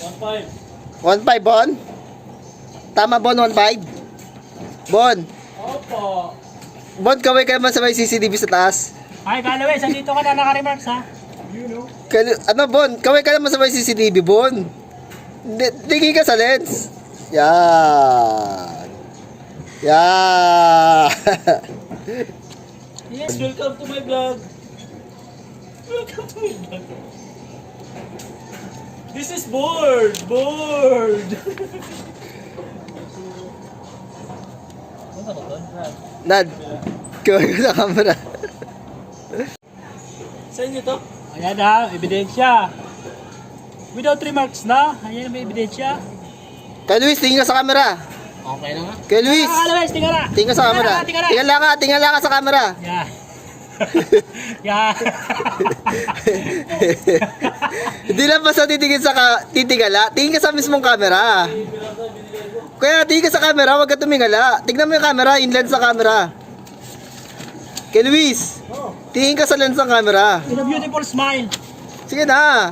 1.5 Bon? Tama Bon, 1.5? Bon? Opo. Bon, kaway ka naman sa may CCTV sa taas. Ay, Galawes, andito ka na naka-remarks ha? Ano Bon, kaway ka naman sa may CCTV, Bon. Tingin ka sa lens. Yan. Yan. Yes, welcome to my vlog. Welcome to my vlog. This is bored. Bored. Ano ba ito? Nad, kaway ka sa camera. Sa inyo to? Ayan ha, ebidensya. Without remarks na, ayan may ebidensya. Kay Luis, tingin ka sa camera. Okay na nga. Kay Luis, Galawes, tingnan na. tingin ka sa camera. Tingin lang ka sa camera. Yeah. Yeah. Hindi lang basta titingin sa titingala. Tingin ka sa mismong camera. Kaya tingin ka sa camera, huwag ka tumingala. Tingnan mo yung camera, yung lens sa camera. Kay Luis, tingin ka sa lens ng camera. With a beautiful smile. Sige na.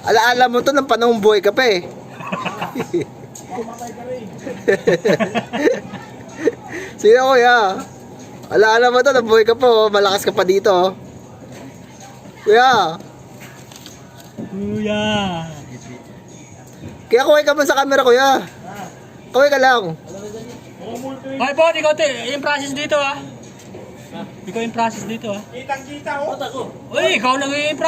Alaala mo to ng panahong buhay ka pa eh. Sige na kuya. Alaala mo to ng buhay ka pa oh. Malakas ka pa dito oh. Kuya. Kuya. Kaya kuhay ka man sa camera kuya. Kuhay ka lang. Ay po, ikaw yung process dito ha. Ikaw yung process dito ha. Kitang-kita oh. Uy, ikaw lang yung process.